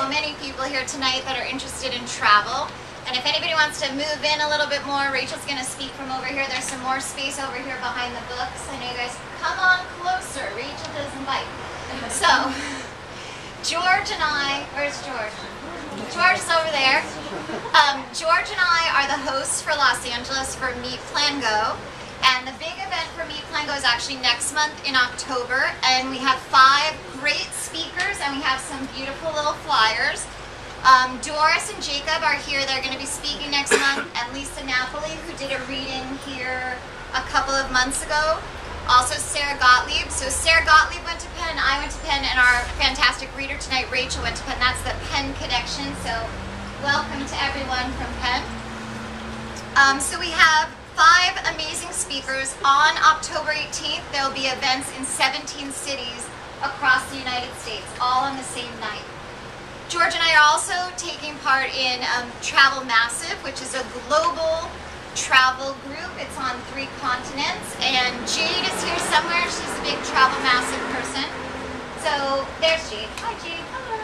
so many people here tonight that are interested in travel. And if anybody wants to move in a little bit more, Rachel's going to speak from over here. There's some more space over here behind the books. I know you guys come on closer. Rachel does invite. So, George and I, where's George? George is over there. George and I are the hosts for Los Angeles for Meet Plan Go. And the big event for Meet Plan Go is actually next month in October. And we have 5 great speakers and we have some beautiful little flyers. Doris and Jacob are here. They're going to be speaking next month. And Lisa Napoli, who did a reading here a couple of months ago. Also Sarah Gottlieb. So Sarah Gottlieb went to Penn, I went to Penn, and our fantastic reader tonight, Rachel, went to Penn. That's the Penn connection. So welcome to everyone from Penn. So we have 5 amazing speakers. On October 18th, there will be events in 17 cities across the United States, all on the same night. George and I are also taking part in Travel Massive, which is a global travel group. It's on 3 continents. And Jade is here somewhere. She's a big Travel Massive person. So there's Jade. Hi, Jade. Hello.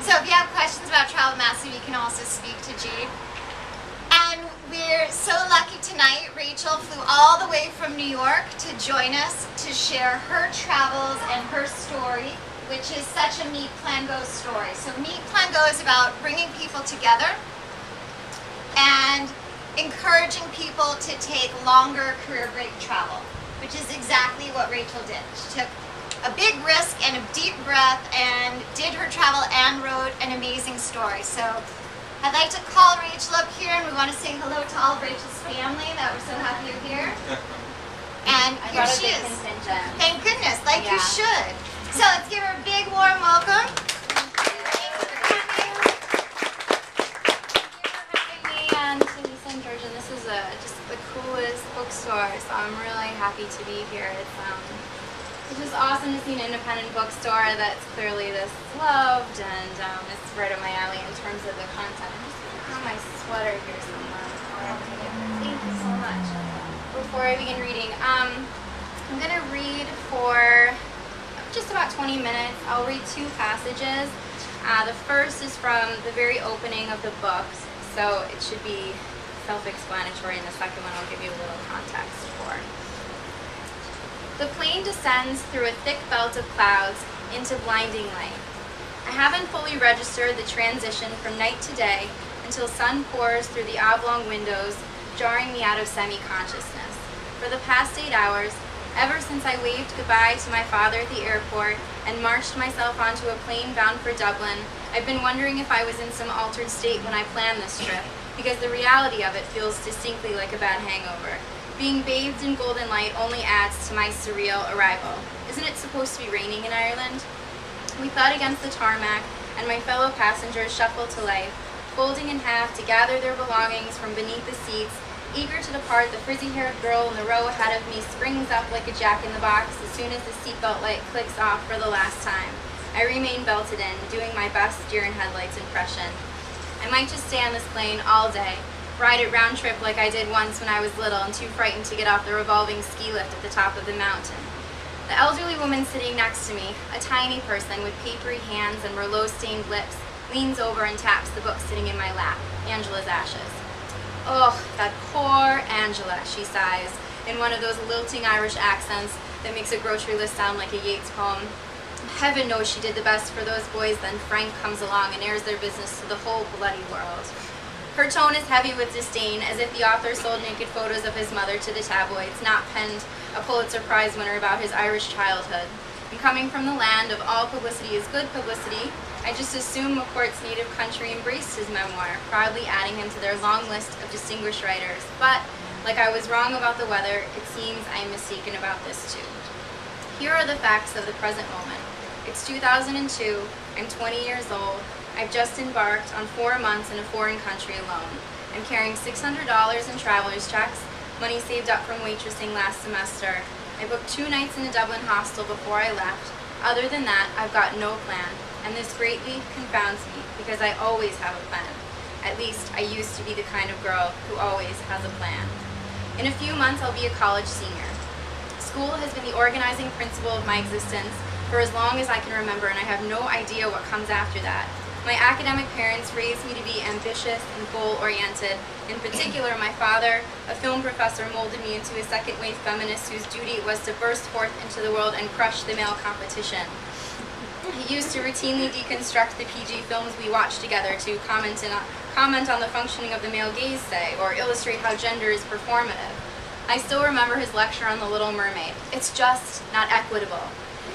So if you have questions about Travel Massive, you can also speak to Jade. And we're so lucky tonight. Rachel flew all the way from New York to join us to share her travels and her story, which is such a Meet Plan Go story. So Meet Plan Go is about bringing people together and encouraging people to take longer career break travel, which is exactly what Rachel did. She took a big risk and a deep breath and did her travel and wrote an amazing story. So I'd like to call Rachel up here, and we want to say hello to all of Rachel's family that we're so happy you're here. And here she is. Thank goodness, like you should. So let's give her a big warm welcome. Thank you for having me, and to Lisa and George. And this is just the coolest bookstore, so I'm really happy to be here. It's just awesome to see an independent bookstore that's clearly this loved, and it's right up my alley in terms of the content. I'm just going to have my sweater here somewhere. Thank you so much. Before I begin reading, I'm going to read for just about 20 minutes. I'll read 2 passages. The first is from the very opening of the book, so it should be self-explanatory, and the second one I'll give you a little context for. The plane descends through a thick belt of clouds into blinding light. I haven't fully registered the transition from night to day until sun pours through the oblong windows, jarring me out of semi-consciousness. For the past 8 hours, ever since I waved goodbye to my father at the airport and marched myself onto a plane bound for Dublin, I've been wondering if I was in some altered state when I planned this trip, because the reality of it feels distinctly like a bad hangover. Being bathed in golden light only adds to my surreal arrival. Isn't it supposed to be raining in Ireland? We thud against the tarmac, and my fellow passengers shuffle to life, folding in half to gather their belongings from beneath the seats. Eager to depart, the frizzy-haired girl in the row ahead of me springs up like a jack-in-the-box as soon as the seatbelt light clicks off for the last time. I remain belted in, doing my best deer-in-headlights impression. I might just stay on this plane all day, ride it round trip like I did once when I was little and too frightened to get off the revolving ski lift at the top of the mountain. The elderly woman sitting next to me, a tiny person with papery hands and Merlot-stained lips, leans over and taps the book sitting in my lap, Angela's Ashes. "Oh, that poor Angela," she sighs, in one of those lilting Irish accents that makes a grocery list sound like a Yeats poem. Heaven knows she did the best for those boys, then Frank comes along and airs their business to the whole bloody world. Her tone is heavy with disdain, as if the author sold naked photos of his mother to the tabloids, not penned a Pulitzer Prize winner about his Irish childhood. And coming from the land of all publicity is good publicity, I just assume McCourt's native country embraced his memoir, proudly adding him to their long list of distinguished writers. But, like I was wrong about the weather, it seems I'm mistaken about this too. Here are the facts of the present moment. It's 2002, I'm 20 years old, I've just embarked on 4 months in a foreign country alone. I'm carrying $600 in traveler's checks, money saved up from waitressing last semester. I booked 2 nights in a Dublin hostel before I left. Other than that, I've got no plan, and this greatly confounds me because I always have a plan. At least, I used to be the kind of girl who always has a plan. In a few months, I'll be a college senior. School has been the organizing principle of my existence for as long as I can remember, and I have no idea what comes after that. My academic parents raised me to be ambitious and goal-oriented. In particular, my father, a film professor, molded me into a second-wave feminist whose duty it was to burst forth into the world and crush the male competition. He used to routinely deconstruct the PG films we watched together to comment on the functioning of the male gaze, say, or illustrate how gender is performative. I still remember his lecture on The Little Mermaid. It's just not equitable.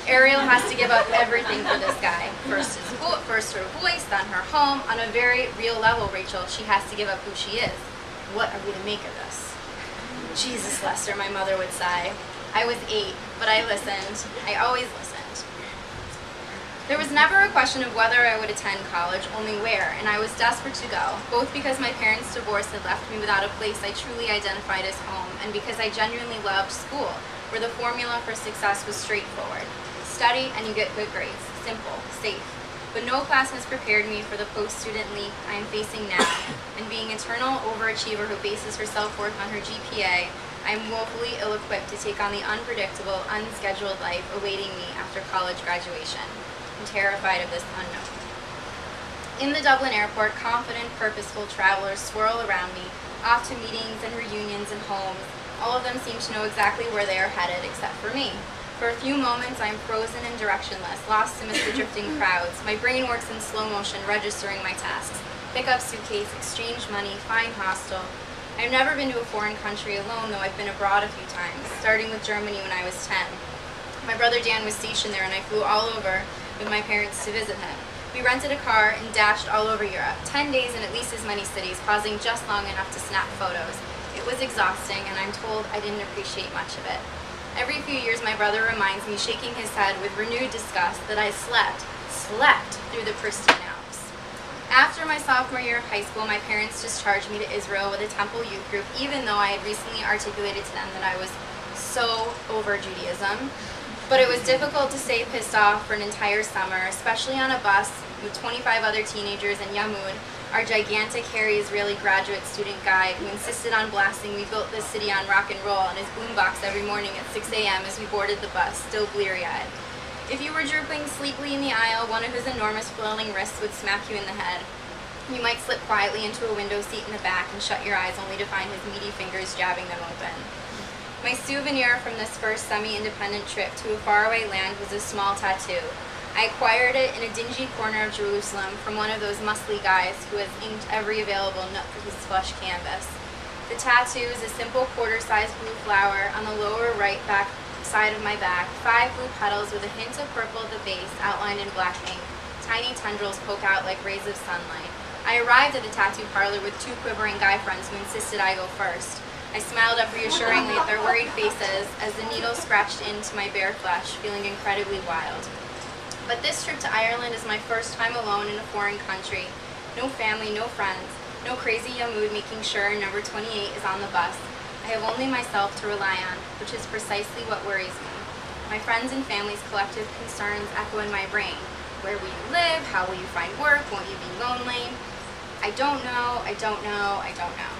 Ariel has to give up everything for this guy. First her voice, then her home. On a very real level, Rachel, she has to give up who she is. What are we to make of this? Jesus, Lester, my mother would sigh. I was 8, but I listened. I always listened. There was never a question of whether I would attend college, only where, and I was desperate to go, both because my parents' divorce had left me without a place I truly identified as home, and because I genuinely loved school, where the formula for success was straightforward. Study and you get good grades. Simple, safe. But no class has prepared me for the post-student leap I am facing now, and being an eternal overachiever who bases her self-worth on her GPA, I am woefully ill-equipped to take on the unpredictable, unscheduled life awaiting me after college graduation. I'm terrified of this unknown. In the Dublin airport, confident, purposeful travelers swirl around me, off to meetings and reunions and homes. All of them seem to know exactly where they are headed, except for me. For a few moments, I am frozen and directionless, lost amidst the drifting crowds. My brain works in slow motion, registering my tasks. Pick up suitcase, exchange money, find hostel. I've never been to a foreign country alone, though I've been abroad a few times, starting with Germany when I was 10. My brother Dan was stationed there, and I flew all over with my parents to visit him. We rented a car and dashed all over Europe, 10 days in at least as many cities, pausing just long enough to snap photos. It was exhausting, and I'm told I didn't appreciate much of it. Every few years, my brother reminds me, shaking his head with renewed disgust, that I slept through the pristine Alps. After my sophomore year of high school, my parents discharged me to Israel with a temple youth group, even though I had recently articulated to them that I was so over Judaism. But it was difficult to stay pissed off for an entire summer, especially on a bus with 25 other teenagers and Yamud, our gigantic, hairy Israeli graduate student guide who insisted on blasting "We Built This City on Rock and Roll" on his boombox every morning at 6 a.m. as we boarded the bus, still bleary-eyed. If you were drooping sleepily in the aisle, one of his enormous flailing wrists would smack you in the head. You might slip quietly into a window seat in the back and shut your eyes only to find his meaty fingers jabbing them open. My souvenir from this first semi-independent trip to a faraway land was a small tattoo. I acquired it in a dingy corner of Jerusalem from one of those muscly guys who has inked every available nook of his plush canvas. The tattoo is a simple quarter-sized blue flower on the lower right back side of my back, 5 blue petals with a hint of purple at the base outlined in black ink. Tiny tendrils poke out like rays of sunlight. I arrived at the tattoo parlor with 2 quivering guy friends who insisted I go first. I smiled up reassuringly at their worried faces as the needle scratched into my bare flesh, feeling incredibly wild. But this trip to Ireland is my first time alone in a foreign country. No family, no friends, no crazy Yamud making sure number 28 is on the bus. I have only myself to rely on, which is precisely what worries me. My friends and family's collective concerns echo in my brain. Where will you live? How will you find work? Won't you be lonely? I don't know, I don't know, I don't know.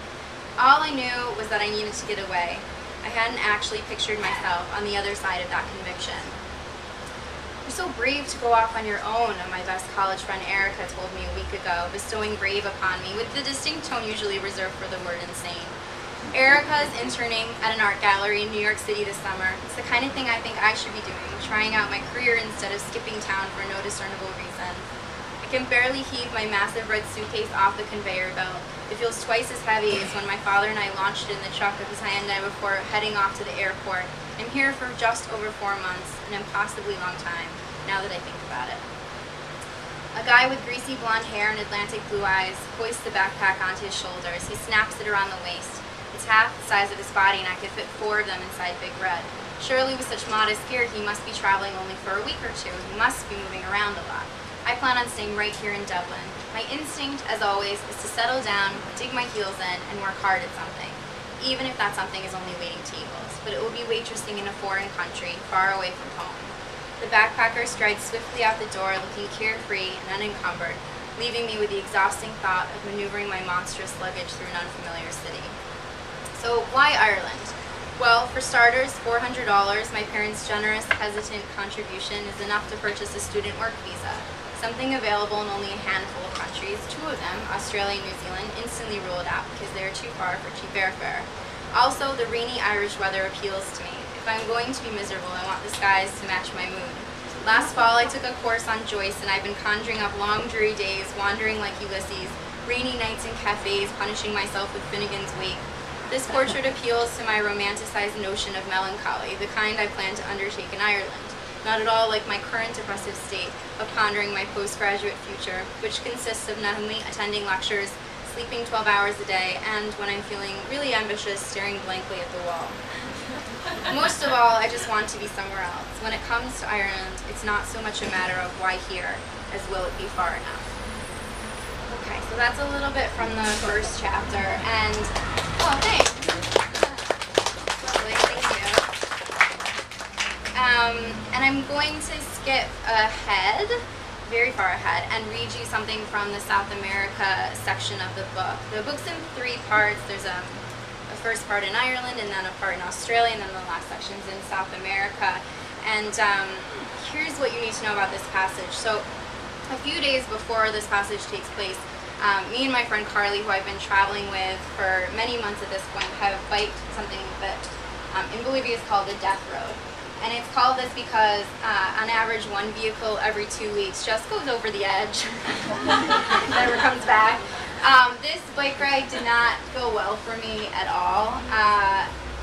All I knew was that I needed to get away. I hadn't actually pictured myself on the other side of that conviction. "You're so brave to go off on your own," my best college friend Erica told me a week ago, bestowing brave upon me with the distinct tone usually reserved for the word insane. Erica is interning at an art gallery in New York City this summer. It's the kind of thing I think I should be doing, trying out my career instead of skipping town for no discernible reason. I can barely heave my massive red suitcase off the conveyor belt. It feels twice as heavy as when my father and I launched it in the truck of his Hyundai before heading off to the airport. I'm here for just over 4 months, an impossibly long time, now that I think about it. A guy with greasy blonde hair and Atlantic blue eyes hoists the backpack onto his shoulders. He snaps it around the waist. It's half the size of his body, and I could fit 4 of them inside Big Red. Surely with such modest gear, he must be traveling only for a week or 2. He must be moving around a lot. I plan on staying right here in Dublin. My instinct, as always, is to settle down, dig my heels in, and work hard at something, even if that something is only waiting tables. But it will be waitressing in a foreign country, far away from home. The backpacker strides swiftly out the door, looking carefree and unencumbered, leaving me with the exhausting thought of maneuvering my monstrous luggage through an unfamiliar city. So why Ireland? Well, for starters, $400, my parents' generous, hesitant contribution, is enough to purchase a student work visa. something available in only a handful of countries. 2 of them, Australia and New Zealand, instantly rule it out because they are too far for cheap airfare. Also, the rainy Irish weather appeals to me. If I'm going to be miserable, I want the skies to match my mood. Last fall, I took a course on Joyce, and I've been conjuring up long, dreary days, wandering like Ulysses, rainy nights in cafes, punishing myself with Finnegan's Wake. This portrait appeals to my romanticized notion of melancholy, the kind I plan to undertake in Ireland. Not at all like my current depressive state of pondering my postgraduate future, which consists of not only attending lectures, sleeping 12 hours a day, and when I'm feeling really ambitious, staring blankly at the wall. Most of all, I just want to be somewhere else. When it comes to Ireland, it's not so much a matter of why here, as will it be far enough. Okay, so that's a little bit from the first chapter, and, oh, thanks. Lovely, thank you. And I'm going to skip ahead, very far ahead, and read you something from the South America section of the book. The book's in 3 parts. There's a first part in Ireland, and then a part in Australia, and then the last section's in South America. And here's what you need to know about this passage. So a few days before this passage takes place, me and my friend Carly, who I've been traveling with for many months at this point, have biked something that in Bolivia is called the Death Road. And it's called this because on average 1 vehicle every 2 weeks just goes over the edge, never comes back. This bike ride did not go well for me at all.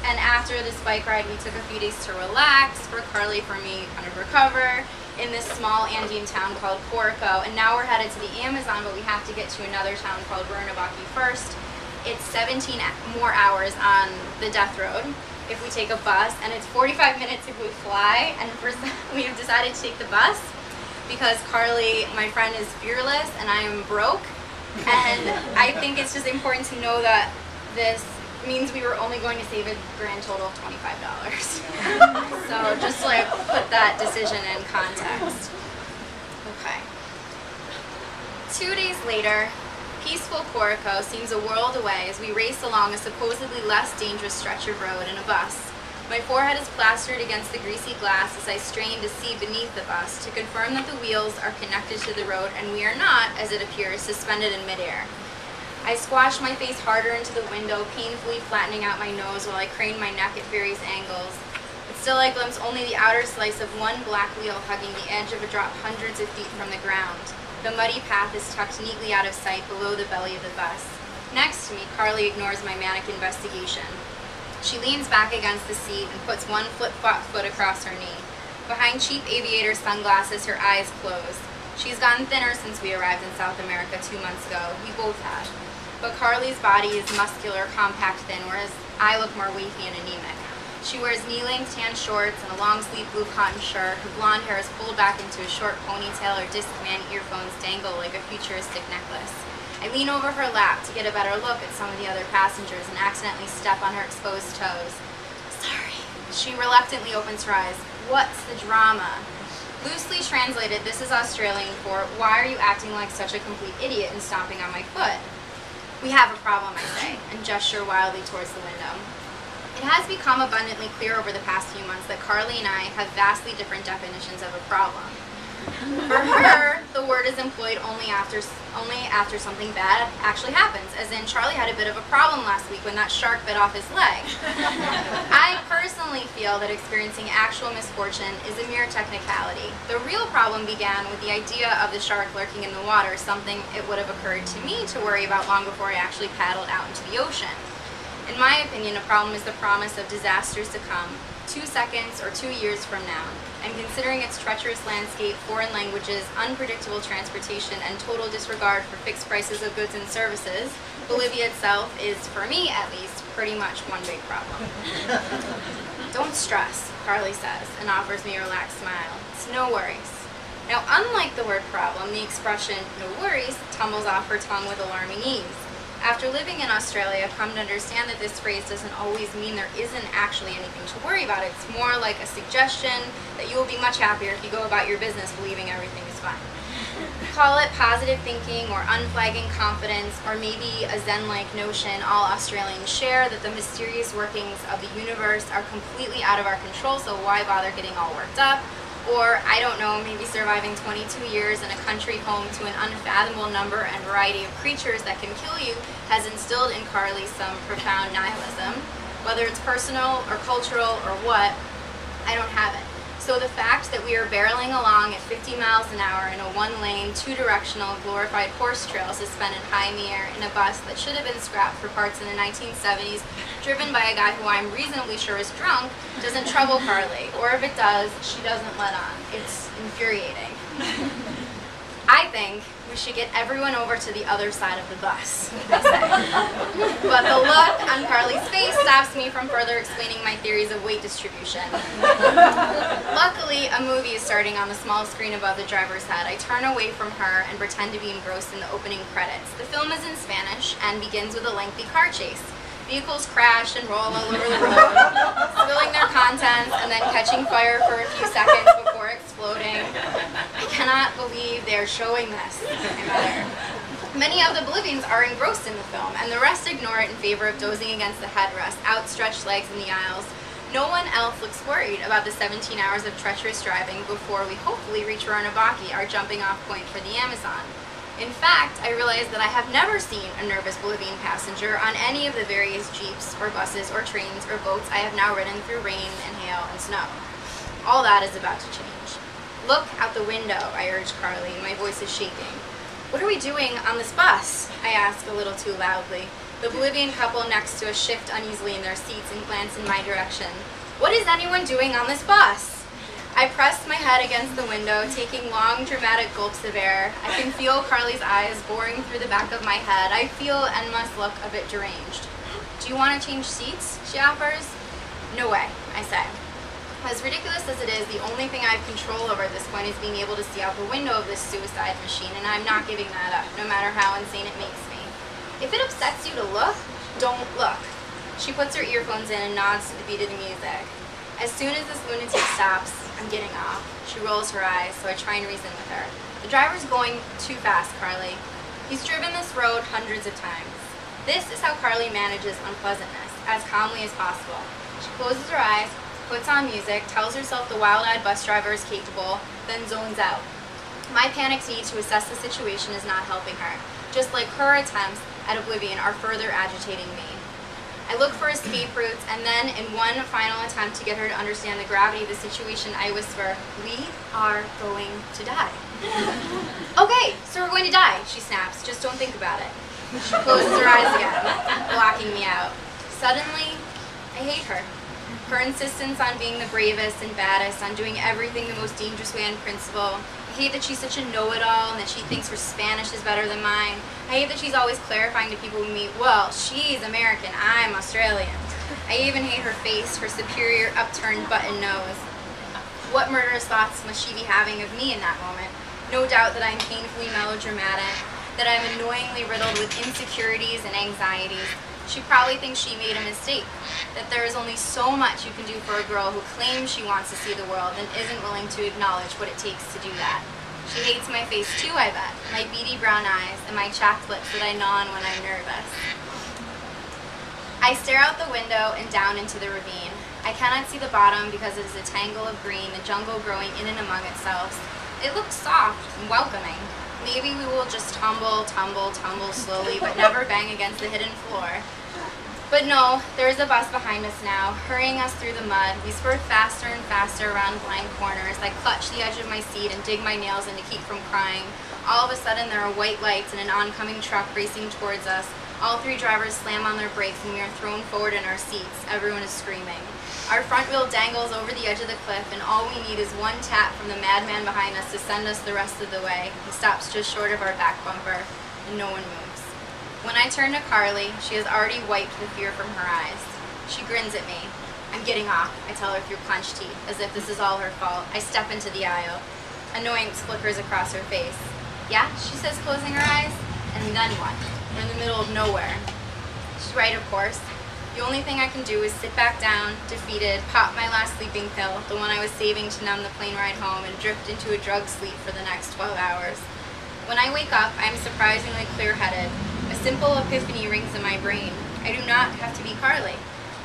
And after this bike ride, we took a few days to relax, for Carly, for me, kind of recover, in this small Andean town called Porco. And now we're headed to the Amazon, but we have to get to another town called Cuernavaca first. It's 17 more hours on the Death Road if we take a bus, and it's 45 minutes if we fly. And we have decided to take the bus because Carly, my friend, is fearless and I am broke. And I think it's just important to know that this means we were only going to save a grand total of $25. So just like put that decision in context. Okay. 2 days later, peaceful Porco seems a world away as we race along a supposedly less dangerous stretch of road in a bus. My forehead is plastered against the greasy glass as I strain to see beneath the bus to confirm that the wheels are connected to the road and we are not, as it appears, suspended in midair. I squash my face harder into the window, painfully flattening out my nose while I crane my neck at various angles. But still I glimpse only the outer slice of one black wheel hugging the edge of a drop hundreds of feet from the ground. The muddy path is tucked neatly out of sight below the belly of the bus. Next to me, Carly ignores my manic investigation. She leans back against the seat and puts one flip-flop foot across her knee. Behind cheap aviator sunglasses, her eyes close. She's gotten thinner since we arrived in South America 2 months ago. We both have. But Carly's body is muscular, compact, thin, whereas I look more wafy and anemic. She wears knee-length tan shorts and a long-sleeve blue cotton shirt. Her blonde hair is pulled back into a short ponytail. Her Discman earphones dangle like a futuristic necklace. I lean over her lap to get a better look at some of the other passengers and accidentally step on her exposed toes. Sorry. She reluctantly opens her eyes. What's the drama? Loosely translated, this is Australian for, why are you acting like such a complete idiot and stomping on my foot? We have a problem, I say, and gesture wildly towards the window. It has become abundantly clear over the past few months that Carly and I have vastly different definitions of a problem. For her, the word is employed only after something bad actually happens, as in Charlie had a bit of a problem last week when that shark bit off his leg. I personally feel that experiencing actual misfortune is a mere technicality. The real problem began with the idea of the shark lurking in the water, something it would have occurred to me to worry about long before I actually paddled out into the ocean. In my opinion, a problem is the promise of disasters to come, 2 seconds or 2 years from now. And considering its treacherous landscape, foreign languages, unpredictable transportation, and total disregard for fixed prices of goods and services, Bolivia itself is, for me at least, pretty much one big problem. Don't stress, Carly says, and offers me a relaxed smile. It's no worries. Now, unlike the word problem, the expression no worries tumbles off her tongue with alarming ease. After living in Australia, I've come to understand that this phrase doesn't always mean there isn't actually anything to worry about. It's more like a suggestion that you will be much happier if you go about your business believing everything is fine. Call it positive thinking or unflagging confidence, or maybe a Zen-like notion all Australians share that the mysterious workings of the universe are completely out of our control, so why bother getting all worked up? Or, I don't know, maybe surviving 22 years in a country home to an unfathomable number and variety of creatures that can kill you has instilled in Carly some profound nihilism. Whether it's personal or cultural or what, I don't have it. So the fact that we are barreling along at 50 miles an hour in a one-lane, two-directional, glorified horse trail suspended high in the air in a bus that should have been scrapped for parts in the 1970s, driven by a guy who I'm reasonably sure is drunk, doesn't trouble Carly. Or if it does, she doesn't let on. It's infuriating. I think we should get everyone over to the other side of the bus, I say. But the look on Carly's face stops me from further explaining my theories of weight distribution. Luckily, a movie is starting on the small screen above the driver's head. I turn away from her and pretend to be engrossed in the opening credits. The film is in Spanish and begins with a lengthy car chase. Vehicles crash and roll all over the road, spilling their contents and then catching fire for a few seconds before exploding. I cannot believe they're showing this, I mutter. Many of the Bolivians are engrossed in the film, and the rest ignore it in favor of dozing against the headrest, outstretched legs in the aisles. No one else looks worried about the 17 hours of treacherous driving before we hopefully reach Cuernavaca, our jumping off point for the Amazon. In fact, I realized that I have never seen a nervous Bolivian passenger on any of the various jeeps or buses or trains or boats I have now ridden through rain and hail and snow. All that is about to change. Look out the window, I urge Carly, and my voice is shaking. What are we doing on this bus? I ask a little too loudly. The Bolivian couple next to us shift uneasily in their seats and glance in my direction. What is anyone doing on this bus? I press my head against the window, taking long, dramatic gulps of air. I can feel Carly's eyes boring through the back of my head. I feel and must look a bit deranged. Do you want to change seats? She offers. No way, I say. As ridiculous as it is, the only thing I have control over at this point is being able to see out the window of this suicide machine, and I'm not giving that up, no matter how insane it makes me. If it upsets you to look, don't look. She puts her earphones in and nods to the beat of the music. As soon as this lunatic stops, I'm getting off. She rolls her eyes, so I try and reason with her. The driver's going too fast, Carly. He's driven this road hundreds of times. This is how Carly manages unpleasantness, as calmly as possible. She closes her eyes, puts on music, tells herself the wild-eyed bus driver is capable, then zones out. My panicked need to assess the situation is not helping her, just like her attempts at oblivion are further agitating me. I look for escape routes, and then, in one final attempt to get her to understand the gravity of the situation, I whisper, "We are going to die." "Okay, so we're going to die," she snaps. "Just don't think about it." She closes her eyes again, blocking me out. Suddenly, I hate her. Her insistence on being the bravest and baddest, on doing everything the most dangerous way on principle. I hate that she's such a know-it-all and that she thinks her Spanish is better than mine. I hate that she's always clarifying to people we meet, well, she's American, I'm Australian. I even hate her face, her superior upturned button nose. What murderous thoughts must she be having of me in that moment? No doubt that I'm painfully melodramatic, that I'm annoyingly riddled with insecurities and anxieties. She probably thinks she made a mistake, that there is only so much you can do for a girl who claims she wants to see the world and isn't willing to acknowledge what it takes to do that. She hates my face too, I bet, my beady brown eyes and my chapped lips that I gnaw on when I'm nervous. I stare out the window and down into the ravine. I cannot see the bottom because it is a tangle of green, the jungle growing in and among itself. It looks soft and welcoming. Maybe we will just tumble, tumble, tumble slowly, but never bang against the hidden floor. But no, there is a bus behind us now, hurrying us through the mud. We spurt faster and faster around blind corners. I clutch the edge of my seat and dig my nails in to keep from crying. All of a sudden, there are white lights and an oncoming truck racing towards us. All three drivers slam on their brakes and we are thrown forward in our seats. Everyone is screaming. Our front wheel dangles over the edge of the cliff, and all we need is one tap from the madman behind us to send us the rest of the way. He stops just short of our back bumper, and no one moves. When I turn to Carly, she has already wiped the fear from her eyes. She grins at me. "I'm getting off," I tell her through clenched teeth, as if this is all her fault. I step into the aisle. Annoyance flickers across her face. "Yeah?" she says, closing her eyes. "And then what? We're in the middle of nowhere." She's right, of course. The only thing I can do is sit back down, defeated, pop my last sleeping pill, the one I was saving to numb the plane ride home, and drift into a drug sleep for the next 12 hours. When I wake up, I am surprisingly clear-headed. A simple epiphany rings in my brain. I do not have to be Carly.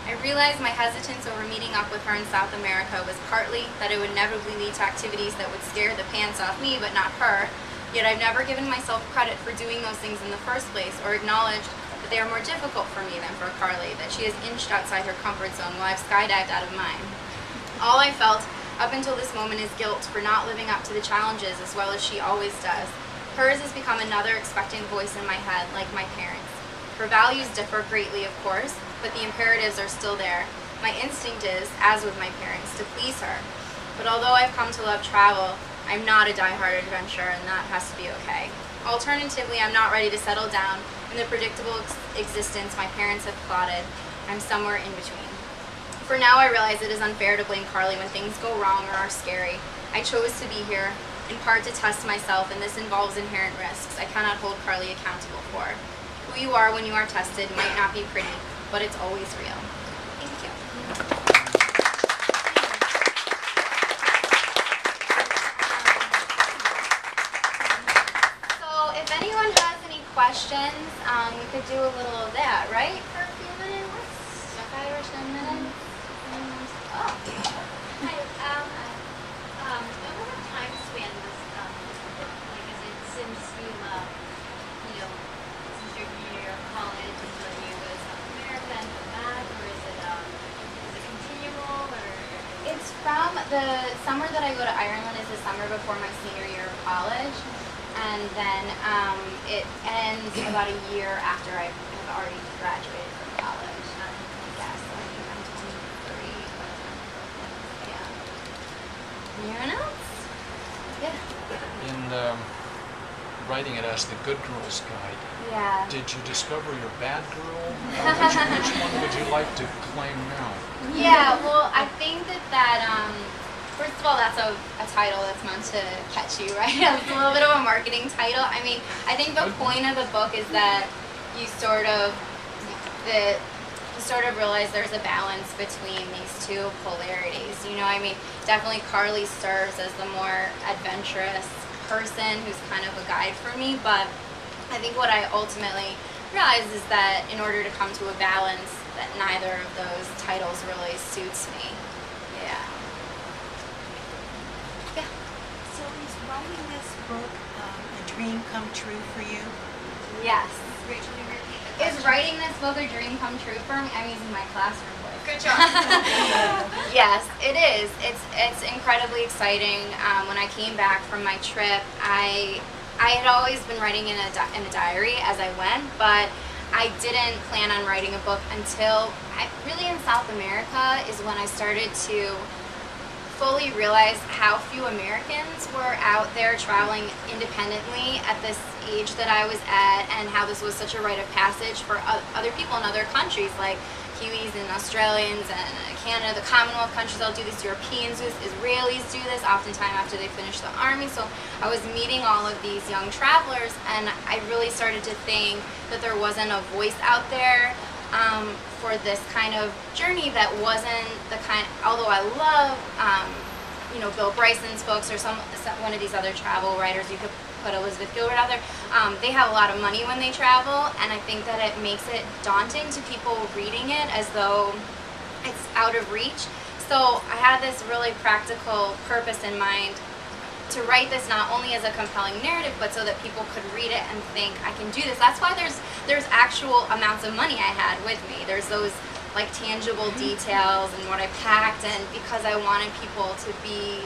I realized my hesitance over meeting up with her in South America was partly that it would inevitably lead to activities that would scare the pants off me but not her, yet I've never given myself credit for doing those things in the first place or acknowledged that they are more difficult for me than for Carly, that she has inched outside her comfort zone while I've skydived out of mine. All I felt up until this moment is guilt for not living up to the challenges as well as she always does. Hers has become another expectant voice in my head, like my parents. Her values differ greatly, of course, but the imperatives are still there. My instinct is, as with my parents, to please her. But although I've come to love travel, I'm not a die-hard adventurer, and that has to be okay. Alternatively, I'm not ready to settle down in the predictable existence my parents have plotted. I'm somewhere in between. For now, I realize it is unfair to blame Carly when things go wrong or are scary. I chose to be here, in part to test myself, and this involves inherent risks I cannot hold Carly accountable for. Who you are when you are tested might not be pretty, but it's always real. Thank you. So if anyone has any questions, we could do a little of that, right? For a few minutes? 5 or 10 minutes? Oh. Hi, over what time span was like, is it since you, since your year of college until you go to South America and come back, or is it continual, or? It's from the summer that I go to Ireland is the summer before my senior year of college, and then it ends about a year after I have already graduated from college. Yes, I think I'm 23. Yeah. Anyone else? Yeah. In writing it as the Good Girl's Guide, Yeah. did you discover your bad girl? Which one would you like to claim now? Yeah, well, I think that first of all, that's a title that's meant to catch you, right? It's a little bit of a marketing title. I mean, I think the point of the book is that you sort of realize there's a balance between these two polarities. You know, I mean, definitely Carly serves as the more adventurous person who's kind of a guide for me, but I think what I ultimately realized is that in order to come to a balance, that neither of those titles really suits me. Yeah. Yeah. So is writing this book a dream come true for you? Yes. Rachel, you repeat the Is question. writing this book a dream come true for me? I'm using my classroom voice. Good job. Yes, it is. It's incredibly exciting. When I came back from my trip, I had always been writing in a diary as I went, but I didn't plan on writing a book until really in South America is when I started to fully realize how few Americans were out there traveling independently at this age that I was at, and how this was such a rite of passage for other people in other countries like Kiwis and Australians and Canada, the Commonwealth countries all do this, Europeans do this, Israelis do this oftentimes after they finish the army. So I was meeting all of these young travelers, and I really started to think that there wasn't a voice out there for this kind of journey that wasn't the kind, although I love you know, Bill Bryson's books or one of these other travel writers, you could put Elizabeth Gilbert out there. They have a lot of money when they travel, and I think that it makes it daunting to people reading it as though it's out of reach. So I had this really practical purpose in mind to write this not only as a compelling narrative, but so that people could read it and think, I can do this. That's why there's actual amounts of money I had with me. There's those like tangible details and what I packed, and because I wanted people to be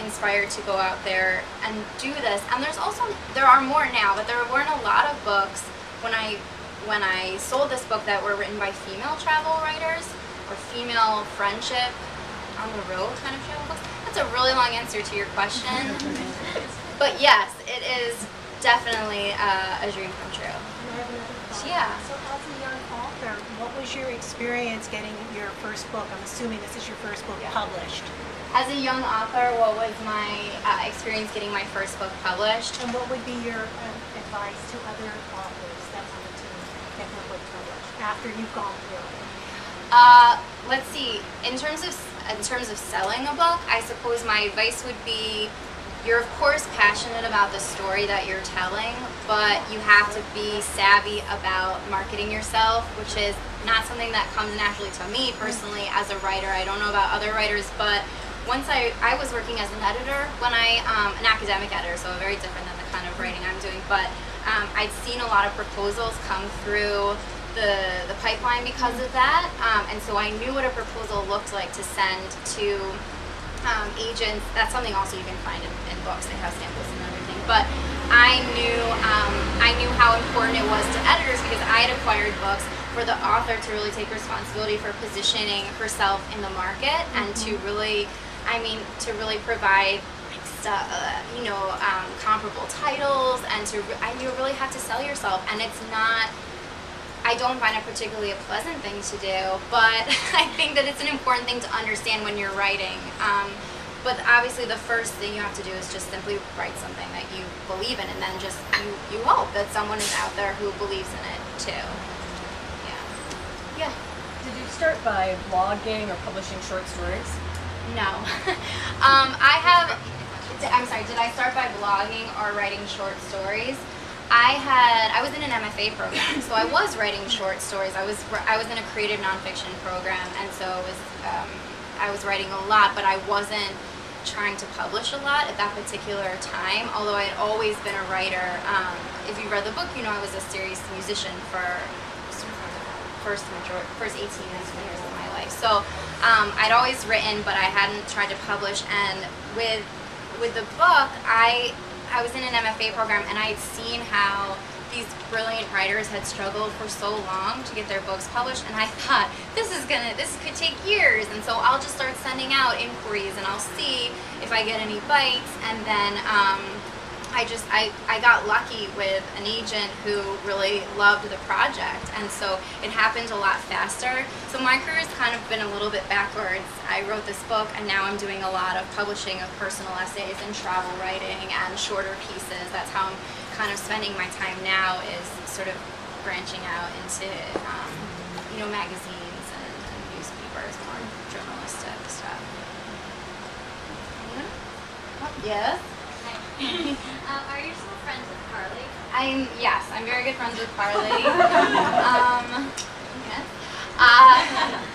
inspired to go out there and do this. And there are more now, but there weren't a lot of books when I sold this book that were written by female travel writers or female friendship on the road kind of travel books. That's a really long answer to your question. But yes, it is definitely a dream come true. Yeah. So as a young author, what was your experience getting your first book? I'm assuming this is your first book published. As a young author, what was my experience getting my first book published? And what would be your advice to other authors that wanted to get their book published after you've gone through it? Let's see. In terms of selling a book, I suppose my advice would be you're of course passionate about the story that you're telling, but you have to be savvy about marketing yourself, which is not something that comes naturally to me personally as a writer. I don't know about other writers, but once I was working as an editor when an academic editor, so very different than the kind of writing I'm doing, but I'd seen a lot of proposals come through the pipeline because of that, and so I knew what a proposal looked like to send to agents. That's something also you can find in books. They have samples and everything. But I knew how important it was to editors because I had acquired books for the author to really take responsibility for positioning herself in the market and to really, to really provide comparable titles, and you really have to sell yourself, and it's not. I don't find it particularly a pleasant thing to do, but I think that it's an important thing to understand when you're writing. But obviously the first thing you have to do is just simply write something that you believe in, and then just you hope that someone is out there who believes in it too. Yeah. Did you start by blogging or publishing short stories? No. I'm sorry, did I start by blogging or writing short stories? I was in an MFA program, so I was writing short stories. I was in a creative nonfiction program, and so I was writing a lot, but I wasn't trying to publish a lot at that particular time, although I had always been a writer. If you read the book, you know I was a serious musician for first 18 years of my life. So I'd always written, but I hadn't tried to publish, and with the book, I was in an MFA program, and I had seen how these brilliant writers had struggled for so long to get their books published, and I thought, this could take years, and so I'll just start sending out inquiries, and I'll see if I get any bites. And then I got lucky with an agent who really loved the project, and so it happened a lot faster. So my career's kind of been a little bit backwards. I wrote this book, and now I'm doing a lot of publishing of personal essays and travel writing and shorter pieces. That's how I'm kind of spending my time now, is sort of branching out into magazines and newspapers, more journalistic stuff. Yes? Are you still friends with Carly? Yes, I'm very good friends with Carly. Yes.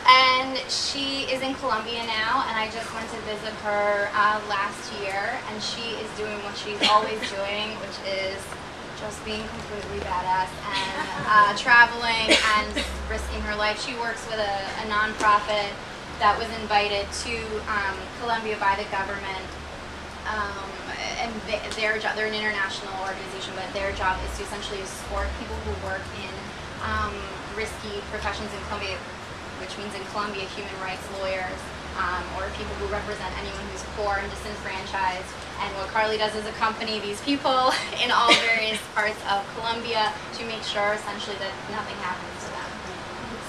And she is in Colombia now, and I just went to visit her last year, and she is doing what she's always doing, which is just being completely badass and traveling and risking her life. She works with a nonprofit that was invited to Colombia by the government. And their job, they're an international organization, but their job is to essentially support people who work in risky professions in Colombia, which means in Colombia human rights lawyers, or people who represent anyone who's poor and disenfranchised. And what Carly does is accompany these people in all various parts of Colombia to make sure essentially that nothing happens to them.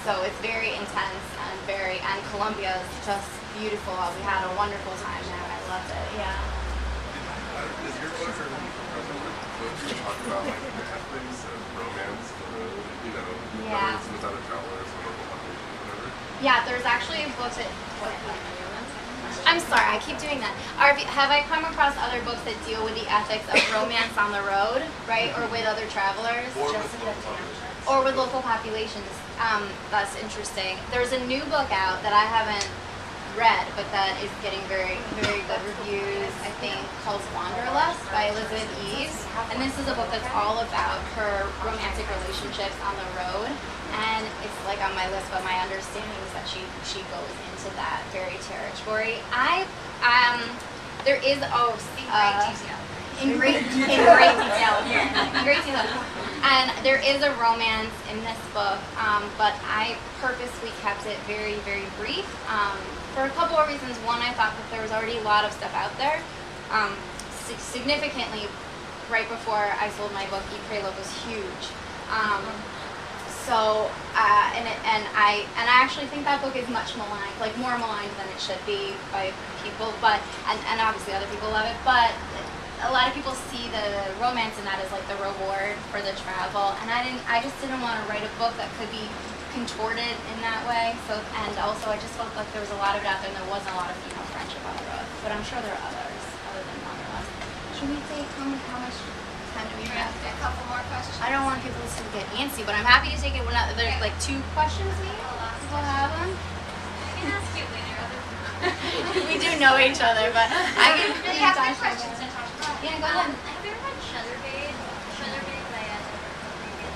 So it's very intense and Colombia is just beautiful. We had a wonderful time there. I loved it. Yeah. Is your book or books you talk about like the ethics of romance, whether it's with other travelers or local population, whatever? Yeah, there's actually a book that. I'm sorry, I keep doing that. Have I come across other books that deal with the ethics of romance on the road, right, or with other travelers? Or with local populations. That's interesting. There's a new book out that I haven't read, but that is getting very, very good reviews, I think, called Wanderlust by Elizabeth Eves. And this is a book that's all about her romantic relationships on the road. And it's like on my list, but my understanding is that she goes into that very territory. There is in great detail. And there is a romance in this book, but I purposely kept it very, very brief for a couple of reasons. One, I thought that there was already a lot of stuff out there. Significantly, right before I sold my book, Eat, Pray, Love was huge. I actually think that book is much maligned, like more maligned than it should be by people, but and obviously other people love it, but a lot of people see the romance in that as like the reward for the travel, and I just didn't want to write a book that could be contorted in that way. So, and also I just felt like there was a lot of it out there, and there wasn't a lot of female friendship on the road, but I'm sure there are others other than Wanderlust. Can we take how much time do we have? A couple more questions. I don't want people to get antsy, but I'm happy to take it when there's like 2 questions maybe. People have them. I can ask you later. We do know each other, but I can We have good questions to talk about. Yeah, go ahead. Have you ever read Shutterbait? Shutterbait by Friedman.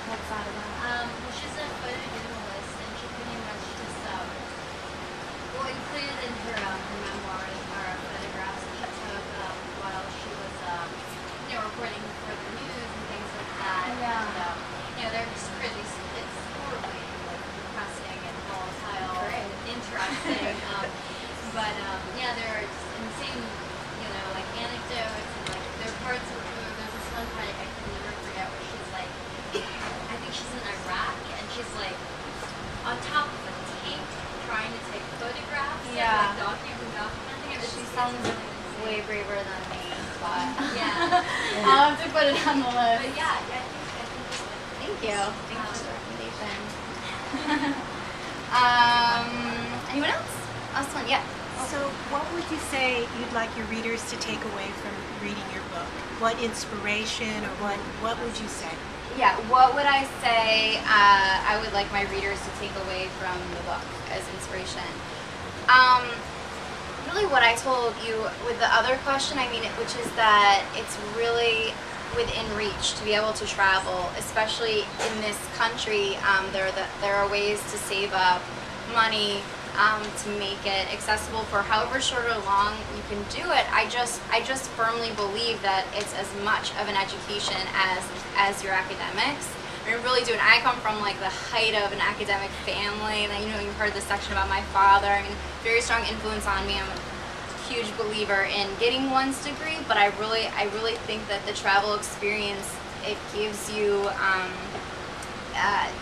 What's that about? Well, she's a photojournalist, and she pretty much just well, included in her memoirs are photographs that she took while she was reporting for the news and things like that. Yeah. And, they're just really, it's horribly depressing and volatile and interesting. But yeah, they're just insane, like anecdotes and like there are parts of there's this one part I can never forget where she's like, I think she's in Iraq and she's like on top of a tank trying to take photographs. Yeah. And, like, documenting it. She sounds way braver than me, but Yeah. I'll have to put it on the list. But yeah, I think Thank you. Thanks for the recommendation. Anyone else? Last one, yeah. So what would you say you'd like your readers to take away from reading your book? What inspiration or what would you say? Yeah, what would I say I would like my readers to take away from the book as inspiration? Really what I told you with the other question, which is that it's really within reach to be able to travel, especially in this country. There are ways to save up money to make it accessible for however short or long you can do it. I just firmly believe that it's as much of an education as your academics. I really do. And I come from like the height of an academic family, and you've heard this section about my father. Very strong influence on me. I'm a huge believer in getting one's degree, but I really think that the travel experience, it gives you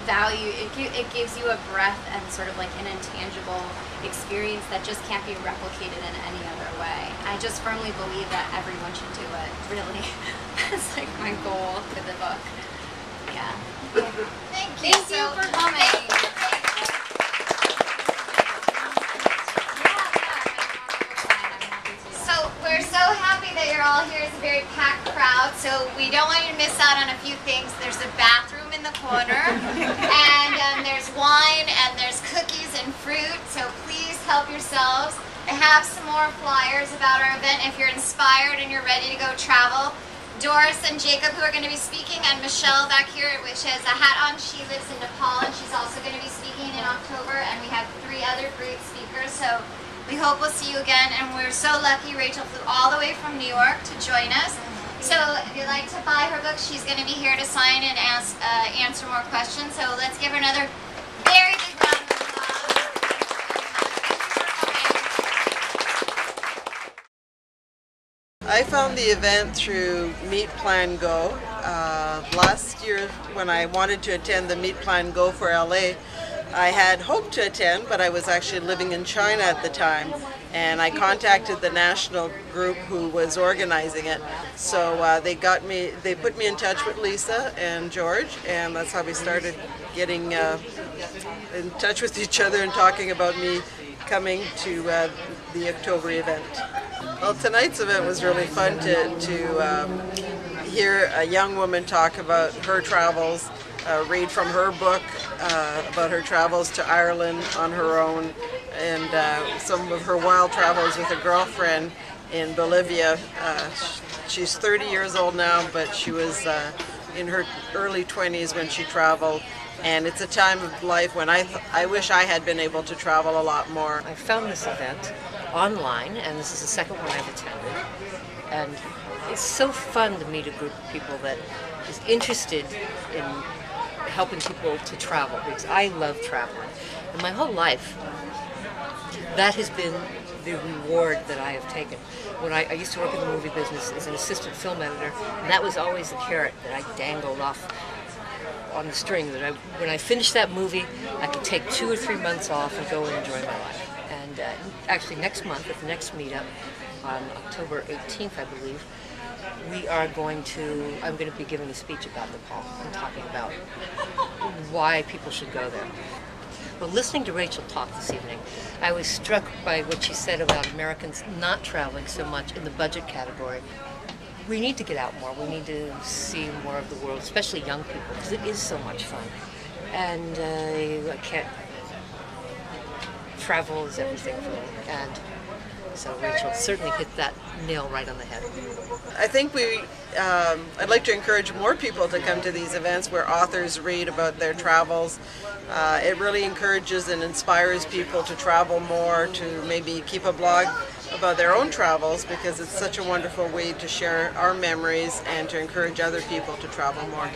value. It gives you a breadth and sort of like an intangible experience that just can't be replicated in any other way. I just firmly believe that everyone should do it. Really, that's like my goal with the book. Yeah. Thank you for coming. So we're so happy that you're all here. It's a very packed crowd. So we don't want you to miss out on a few things. There's a bathroom in the corner, and there's wine, and there's cookies and fruit. So please help yourselves. I have some more flyers about our event if you're inspired and you're ready to go travel. Doris and Jacob, who are going to be speaking, and Michelle back here, which has a hat on. She lives in Nepal, and she's also going to be speaking in October. And we have 3 other great speakers. So we hope we'll see you again. And we're so lucky Rachel flew all the way from New York to join us. So if you'd like to buy her book, she's going to be here to sign and answer more questions. So let's give her another very big round of applause. I found the event through Meet Plan Go. Last year when I wanted to attend the Meet Plan Go for LA, I had hoped to attend, but I was actually living in China at the time, and I contacted the national group who was organizing it. So they put me in touch with Lisa and George, and that's how we started getting in touch with each other and talking about me coming to the October event. Well, tonight's event was really fun to hear a young woman talk about her travels, read from her book about her travels to Ireland on her own, and some of her wild travels with a girlfriend in Bolivia. She's 30 years old now, but she was in her early 20s when she traveled. And it's a time of life when I wish I had been able to travel a lot more. I found this event online, and this is the second one I've attended. And it's so fun to meet a group of people that is interested in helping people to travel, because I love traveling. And my whole life, that has been the reward that I have taken. When I used to work in the movie business as an assistant film editor, and that was always the carrot that I dangled off on the string, that when I finished that movie, I could take 2 or 3 months off and go and enjoy my life. And actually next month, at the next meetup, on October 18th, I believe, I'm going to be giving a speech about Nepal and talking about why people should go there. Well, listening to Rachel talk this evening, I was struck by what she said about Americans not traveling so much in the budget category. We need to get out more. We need to see more of the world, especially young people, because it is so much fun. And I can't. Travel is everything for me. And so Rachel certainly hit that nail right on the head. I think I'd like to encourage more people to come to these events where authors read about their travels. It really encourages and inspires people to travel more, to maybe keep a blog about their own travels, because it's such a wonderful way to share our memories and to encourage other people to travel more.